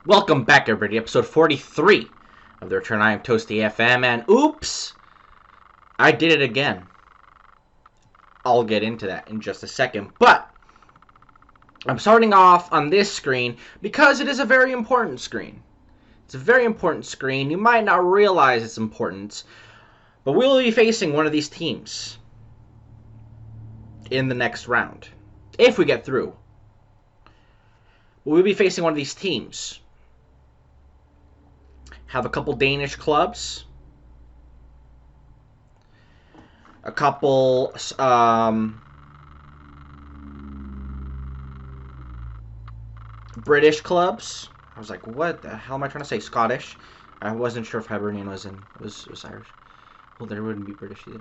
Welcome back, everybody, to episode 43 of The Return. I am Toasty FM, and oops, I did it again. I'll get into that in just a second, but I'm starting off on this screen because it is a very important screen. It's a very important screen. You might not realize its importance, but we will be facing one of these teams in the next round. If we get through, we'll be facing one of these teams. Have a couple Danish clubs, a couple British clubs. I was like, what the hell am I trying to say? Scottish. I wasn't sure if Hibernian was Irish. Well, there wouldn't be British either.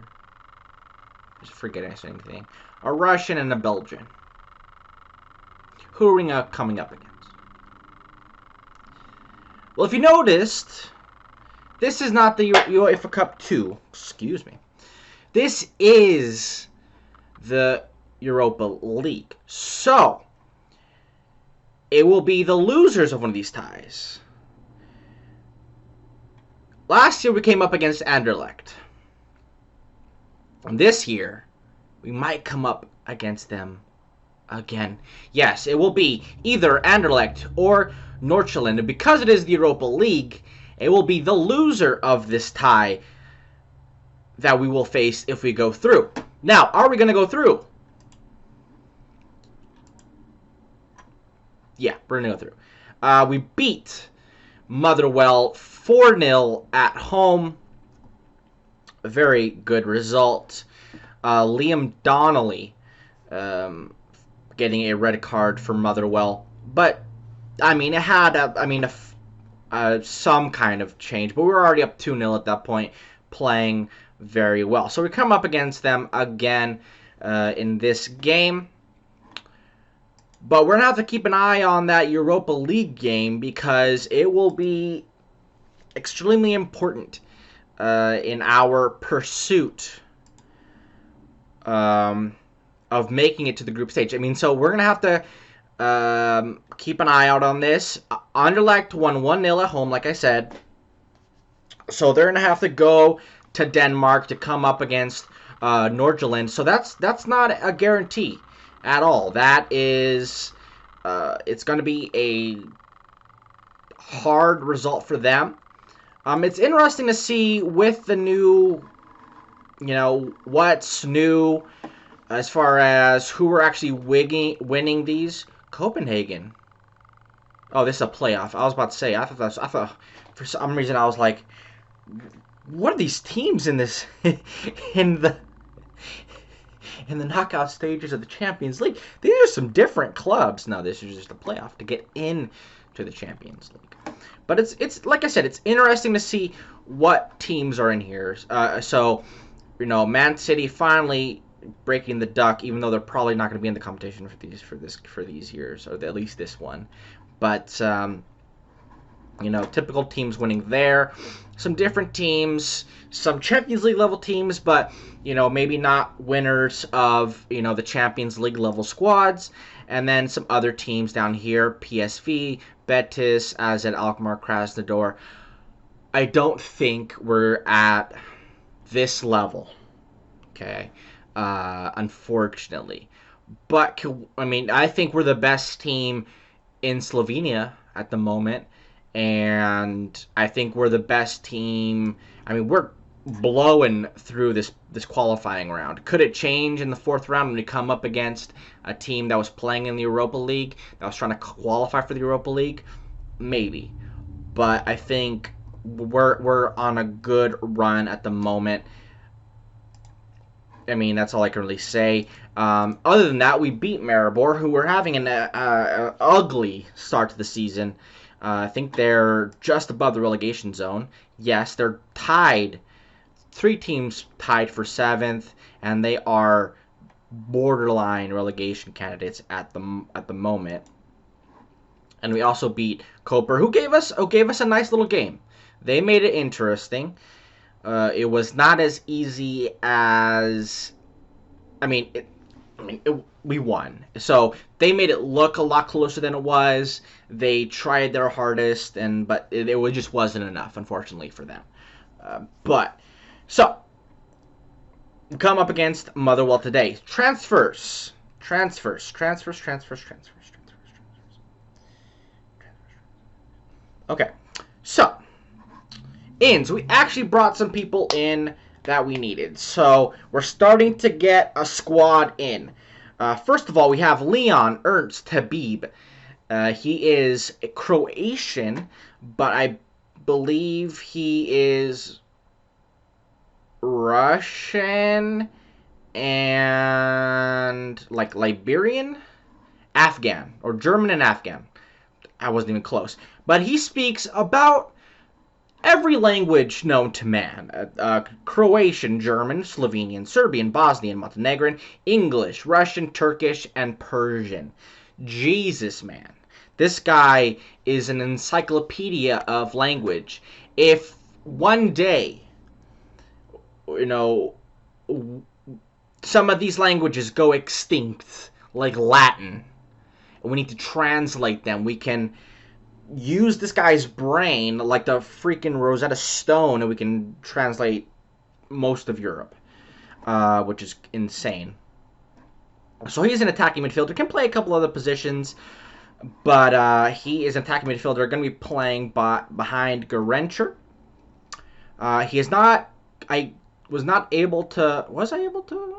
Just forget I said anything. A Russian and a Belgian. Who are we coming up against? Well, if you noticed, this is not the UEFA Cup 2. Excuse me. This is the Europa League. So, it will be the losers of one of these ties. Last year, we came up against Anderlecht. And this year, we might come up against them again. Yes, it will be either Anderlecht or Nordsjælland, and because it is the Europa League, it will be the loser of this tie that we will face if we go through. Now, are we going to go through? Yeah, we're going to go through. We beat Motherwell 4-0 at home. A very good result. Liam Donnelly getting a red card for Motherwell, but I mean, it had some kind of change, but we were already up 2-0 at that point, playing very well. So we come up against them again in this game, but we're going to have to keep an eye on that Europa League game because it will be extremely important in our pursuit of making it to the group stage. I mean, so we're going to have to keep an eye out on this. Anderlecht won 1-0 at home, like I said. So they're going to have to go to Denmark to come up against Nordsjælland. So that's not a guarantee at all. That is, it's going to be a hard result for them. It's interesting to see with the new, what's new as far as who are actually winning these. Copenhagen. Oh, this is a playoff. I was about to say. I thought for some reason I was like, what are these teams in this in the knockout stages of the Champions League? These are some different clubs. Now this is just a playoff to get into the Champions League. But it's like I said, it's interesting to see what teams are in here. So, Man City finally breaking the duck, even though they're probably not going to be in the competition for these years, or at least this one. But typical teams winning there. Some different teams, some Champions League level teams, but maybe not winners of the Champions League level squads. And then some other teams down here: PSV, Betis, AZ Alkmaar, Krasnodar. I don't think we're at this level. Okay. Unfortunately. But, I think we're the best team in Slovenia at the moment, and I think we're the best team. We're blowing through this qualifying round. Could it change in the fourth round when we come up against a team that was playing in the Europa League, that was trying to qualify for the Europa League? Maybe. But I think we're on a good run at the moment. That's all I can really say. Other than that, we beat Maribor, who were having an ugly start to the season. I think they're just above the relegation zone. Yes, they're tied. 3 teams tied for 7th, and they are borderline relegation candidates at the moment. And we also beat Koper, who gave us a nice little game. They made it interesting. It was not as easy as... I mean, we won. So they made it look a lot closer than it was. They tried their hardest, but it just wasn't enough, unfortunately, for them. So we come up against Motherwell today. Transfers. Okay, so ins. We actually brought some people in that we needed. So we're starting to get a squad in. First of all, we have Leon Ernst Habib. He is a Croatian, but I believe he is Russian and like Liberian, Afghan, or German and Afghan. I wasn't even close. But he speaks about every language known to man. Croatian, German, Slovenian, Serbian, Bosnian, Montenegrin, English, Russian, Turkish, and Persian. Jesus, man. This guy is an encyclopedia of language. If one day, some of these languages go extinct, like Latin, and we need to translate them, we can use this guy's brain like the freaking Rosetta Stone, and we can translate most of Europe, which is insane. So he's an attacking midfielder, can play a couple other positions, but he is an attacking midfielder, going to be playing behind Garencher. He is not... I was not able to... Was I able to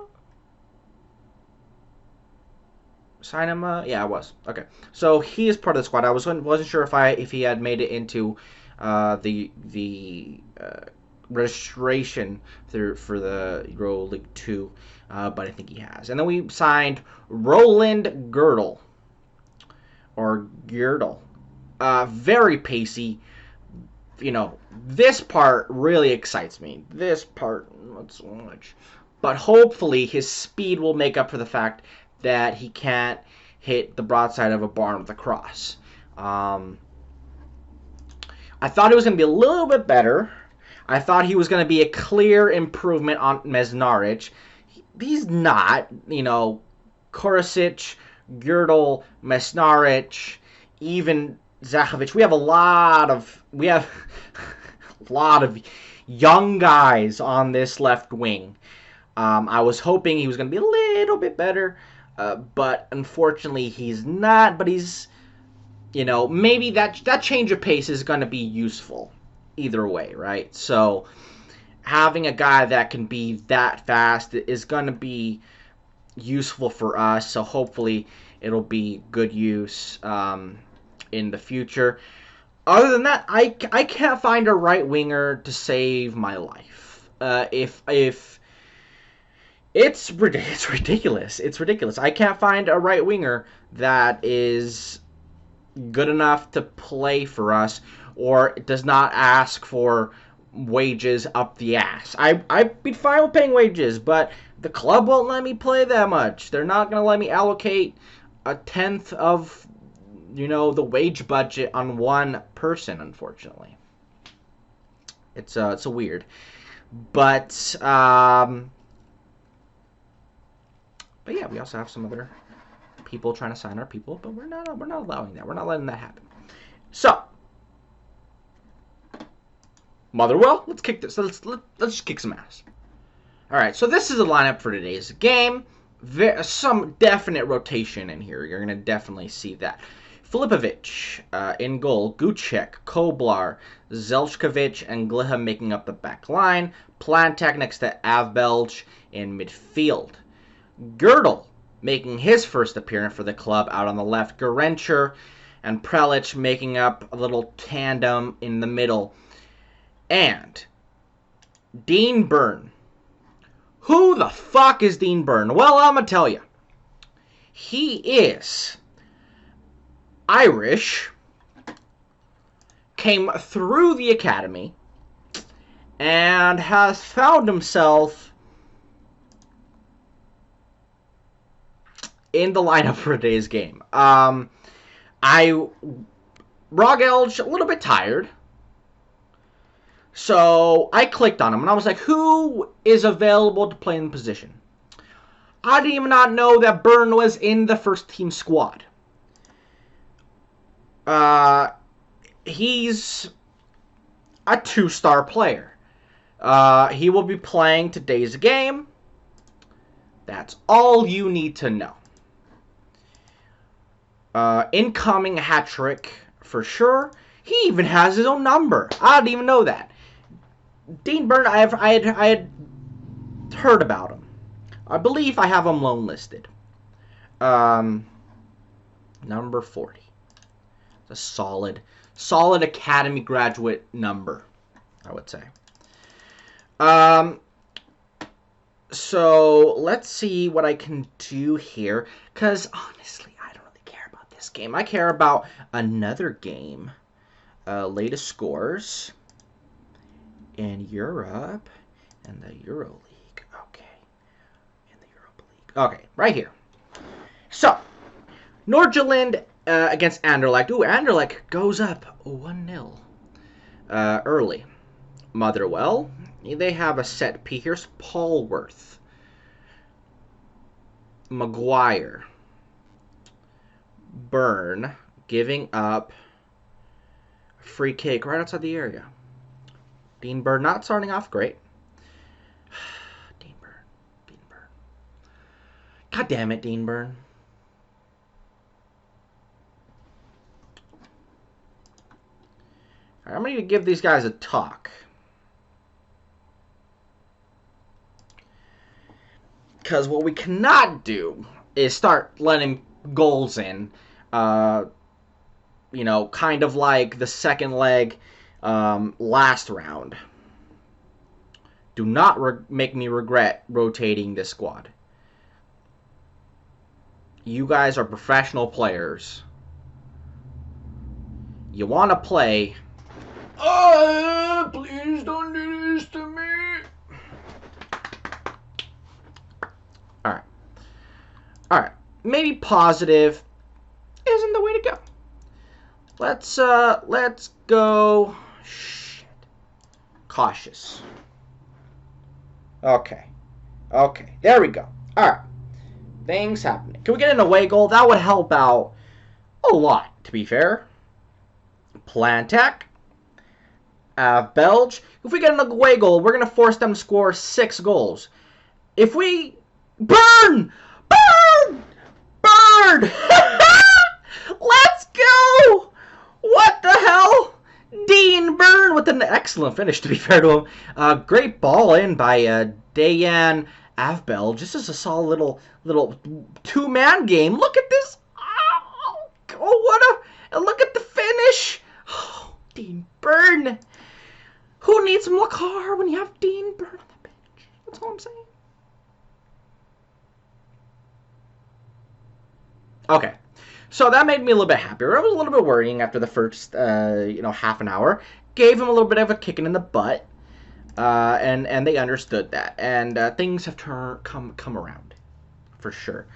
sign him? Yeah, I was. Okay, so he is part of the squad. I wasn't sure if he had made it into the registration for the Euro League 2, but I think he has. And then we signed Roland Girdle, or Girdle. Very pacey. This part really excites me. This part, not so much. But hopefully his speed will make up for the fact that he can't hit the broadside of a barn with a cross. I thought it was going to be a little bit better. I thought he was going to be a clear improvement on Mesnaric. He's not. Korasic, Girdle, Mesnaric, even Zahovic. We have a lot of young guys on this left wing. I was hoping he was going to be a little bit better, but unfortunately he's not. But he's, maybe that change of pace is going to be useful either way, right? So having a guy that can be that fast is going to be useful for us. So hopefully it'll be good use in the future. Other than that, I can't find a right winger to save my life. It's ridiculous. It's ridiculous. I can't find a right winger that is good enough to play for us or does not ask for wages up the ass. I'd be fine with paying wages, but the club won't let me play that much. They're not going to let me allocate a tenth of, the wage budget on one person, unfortunately. It's weird. But yeah, we also have some other people trying to sign our people, but we're not allowing that. We're not letting that happen. So, Motherwell, let's kick this. Let's just kick some ass. All right, so this is the lineup for today's game. Some definite rotation in here. You're gonna definitely see that. Filipovic in goal, Gucek, Koblar, Zelchkovic, and Gliha making up the back line. Plantek next to Avbelj in midfield. Girdle making his first appearance for the club out on the left. Garencher and Prelic making up a little tandem in the middle. And Dean Byrne. Who the fuck is Dean Byrne? Well, I'm going to tell you. He is Irish, came through the academy, and has found himself in the lineup for today's game. Rogelj, a little bit tired. So I clicked on him, and I was like, who is available to play in the position? I didn't even not know that Byrne was in the first team squad. He's a 2-star player. He will be playing today's game. That's all you need to know. Incoming hat trick for sure. He even has his own number. I didn't even know that. Dean Byrne, I had heard about him. I believe I have him loan listed. Number 40. It's a solid academy graduate number, I would say. So let's see what I can do here, because honestly, I don't really care about this game. I care about another game. Latest scores in Europe and the Euro League. Okay. In the Europa League. Okay, right here. So, Nordsjælland against Anderlecht. Ooh, Anderlecht goes up 1-0 early. Motherwell, they have a set P. Here's Paulworth. Maguire. Byrne giving up free kick right outside the area. Dean Byrne not starting off great. Dean Byrne. God damn it, Dean Byrne. Right, I'm going to give these guys a talk. Because what we cannot do is start letting goals in. You know, kind of like the second leg last round. Do not make me regret rotating this squad. You guys are professional players. You want to play. Oh, please don't do this to me. Alright. Maybe positive isn't the way to go. Let's go cautious. Okay. There we go. Alright. Things happening. Can we get an away goal? That would help out a lot, to be fair. Plantek. Belge. If we get an away goal, we're going to force them to score 6 goals. If we... Burn! Let's go! What the hell? Dean Byrne with an excellent finish, to be fair to him. Great ball in by Dejan Avbel. Just as a solid little two-man game. Look at this. Look at the finish. Oh, Dean Byrne. Who needs Makar when you have Dean Byrne on the bench? That's all I'm saying. Okay, so that made me a little bit happier. I was a little bit worrying after the first, half an hour. Gave him a little bit of a kicking in the butt, and they understood that, and things have come around, for sure.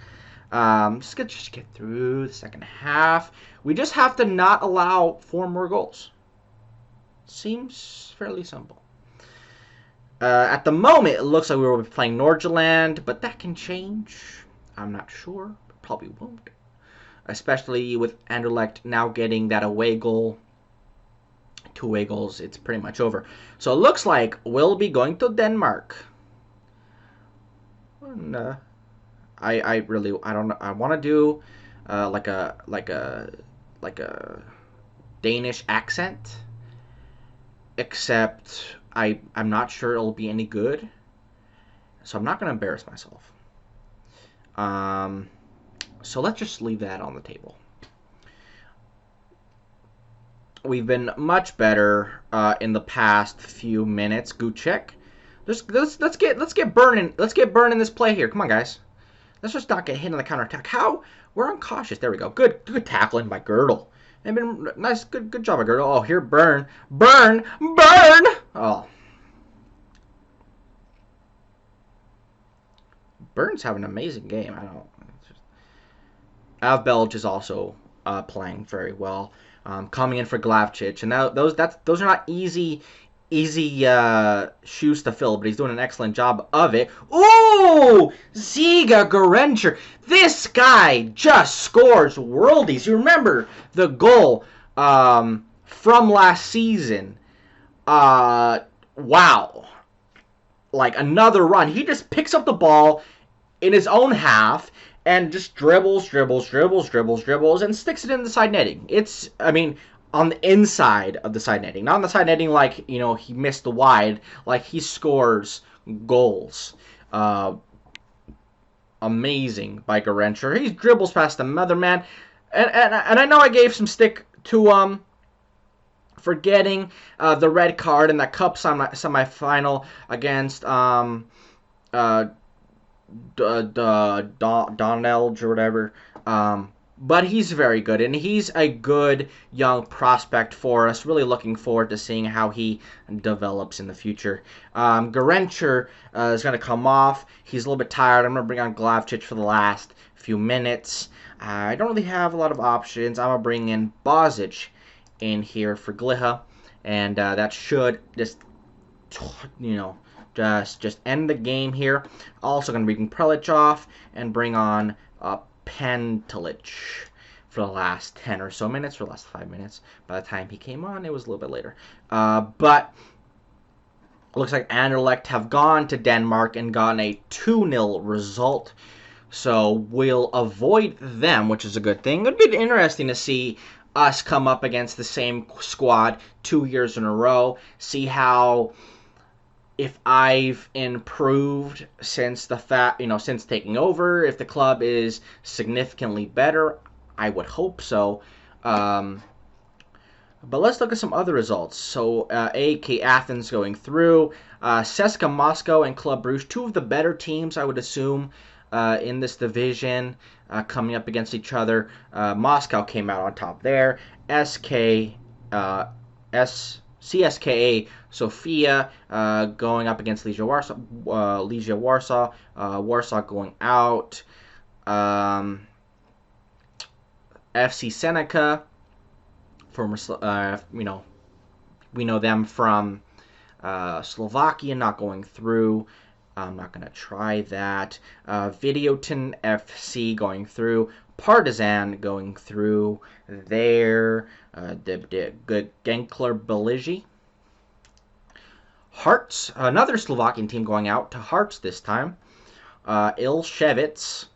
Just get through the second half. We just have to not allow 4 more goals. Seems fairly simple. At the moment, it looks like we will be playing Nordsjælland, but that can change. I'm not sure. Probably won't. Especially with Anderlecht now getting that away goal. 2 away goals, it's pretty much over. So it looks like we'll be going to Denmark. And, I don't know. I want to do like a Danish accent, except I'm not sure it'll be any good. So I'm not going to embarrass myself. So let's just leave that on the table. We've been much better in the past few minutes. Gucek. Let's get Byrne in. Let's get Byrne in this play here. Come on, guys. Let's just not get hit on the counterattack. How? We're uncautious. There we go. Good tackling by Girdle. Nice, good job by Girdle. Oh, here Byrne. Oh. Byrne's having an amazing game. I don't. Avbelge is also playing very well, coming in for Glavcic, and those are not easy easy shoes to fill, but he's doing an excellent job of it. Ooh! Ziga Gorencher. This guy just scores worldies. You remember the goal from last season. Wow. Like, another run. He just picks up the ball in his own half and just dribbles, and sticks it in the side netting. It's, I mean, on the inside of the side netting. Not on the side netting like, you know, he missed the wide. Like, he scores goals. Amazing by Gorencher. He dribbles past the other man. And I know I gave some stick to, for getting the red card in that cup semifinal against, Donelge or whatever. But he's very good, and he's a good young prospect for us. Really looking forward to seeing how he develops in the future. Gorencher is going to come off. He's a little bit tired. I'm going to bring on Glavchich for the last few minutes. I don't really have a lot of options. I'm going to bring in Bozic in here for Gliha, and that should just, you know, just end the game here. Also going to bring Prelic off and bring on Pentelich for the last 10 or so minutes, for the last 5 minutes. By the time he came on, it was a little bit later. But it looks like Anderlecht have gone to Denmark and gotten a 2-0 result. So we'll avoid them, which is a good thing. It'd be interesting to see us come up against the same squad 2 years in a row. See how, if I've improved since since taking over, if the club is significantly better. I would hope so. But let's look at some other results. So AEK Athens going through, CSKA Moscow and Club Brugge, two of the better teams, I would assume, in this division, coming up against each other. Moscow came out on top there. CSKA Sofia going up against Legia Warsaw. Warsaw going out. FC Seneca, former, we know them from Slovakia, not going through. I'm not going to try that. Videoton FC going through. Partizan going through there. The Genkler Beligi. Hearts, another Slovakian team going out to Hearts this time. Ileshevitz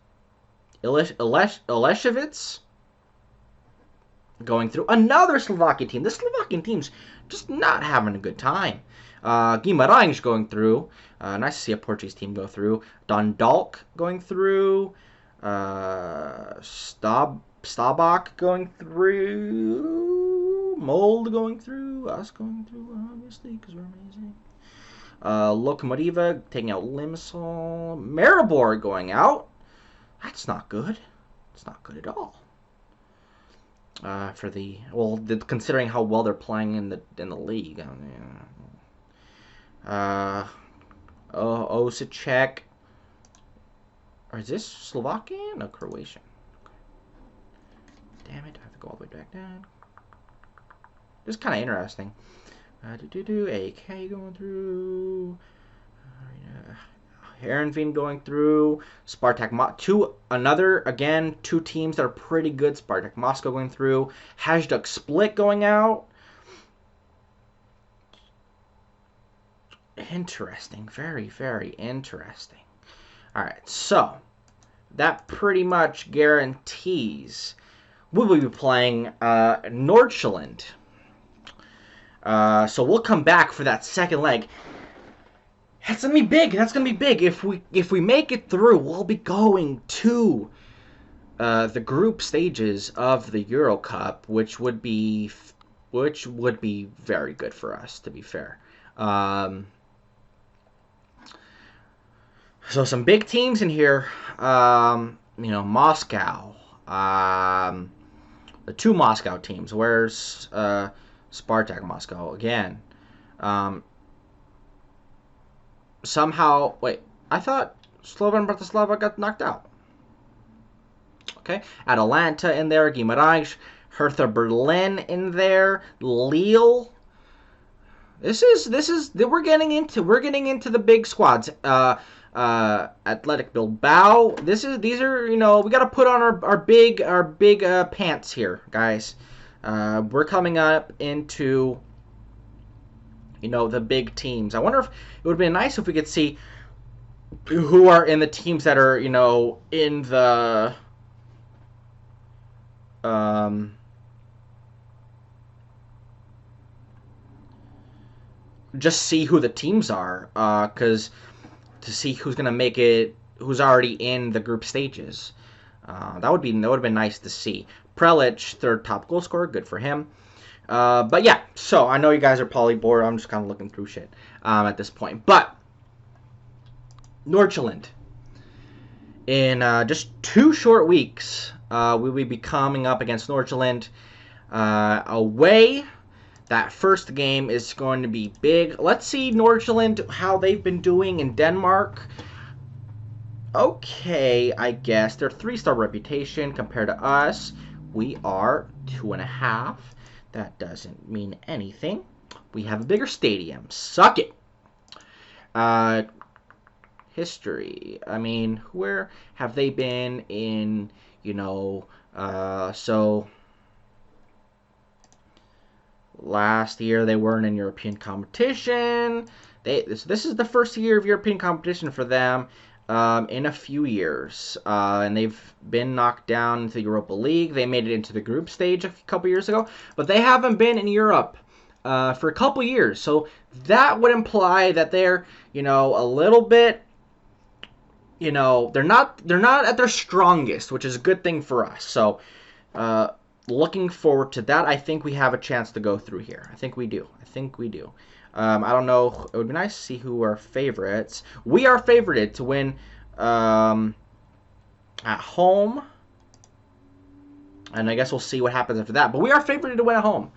going through. Another Slovakian team. The Slovakian team's just not having a good time. Guimarães going through. Nice to see a Portuguese team go through. Dundalk going through. Stabak going through. Mold going through. Us going through, obviously, because we're amazing. Lokomotiva taking out Limassol. Maribor going out. That's not good. It's not good at all. Considering how well they're playing in the league. Osijek. Or is this Slovakian? No, Croatian. Okay. Damn it, I have to go all the way back down. This is kind of interesting. AK going through. Heerenveen going through. Spartak two teams that are pretty good. Spartak Moscow going through. Hajduk Split going out. Interesting. Very, very interesting. Alright, so that pretty much guarantees we will be playing Nordsjælland. So we'll come back for that second leg. That's gonna be big. That's gonna be big. If we make it through, we'll be going to the group stages of the Euro Cup, which would be very good for us, to be fair. So some big teams in here. Moscow. The two Moscow teams. Where's Spartak Moscow again? Somehow, wait, I thought Slovan Bratislava got knocked out. Okay, Atalanta in there, Guimarães, Hertha Berlin in there, Lille. we're getting into the big squads. Athletic Bilbao. These are, you know, we got to put on our big pants here, guys. We're coming up into, you know, the big teams. I wonder if it would be nice if we could see who are in the teams that are, you know, in the just see who the teams are, because to see who's gonna make it, who's already in the group stages. That would have been nice to see. Prelic, third top goal scorer, good for him. But yeah, so I know you guys are probably bored. I'm just kind of looking through shit at this point. But Nordsjælland, in just 2 short weeks, we will be coming up against Nordsjælland away. That first game is going to be big. Let's see Nordsjælland, how they've been doing in Denmark. Okay, I guess. They're 3-star reputation compared to us. We are 2.5. That doesn't mean anything. We have a bigger stadium. Suck it. History. I mean, where have they been in, you know, so last year they weren't in European competition. This is the first year of European competition for them in a few years. And they've been knocked down into the Europa League. They made it into the group stage a couple years ago. But they haven't been in Europe for a couple years. So that would imply that they're, you know, a little bit, you know, they're not at their strongest, which is a good thing for us. So looking forward to that. I think we have a chance to go through here. I think we do. I don't know. It would be nice to see who are favorites. We are favorited to win at home. And I guess we'll see what happens after that. But we are favorited to win at home.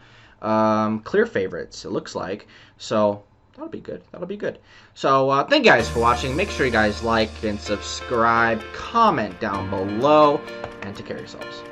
Clear favorites, it looks like. So that'll be good. That'll be good. So thank you guys for watching. Make sure you guys like and subscribe. Comment down below. And take care of yourselves.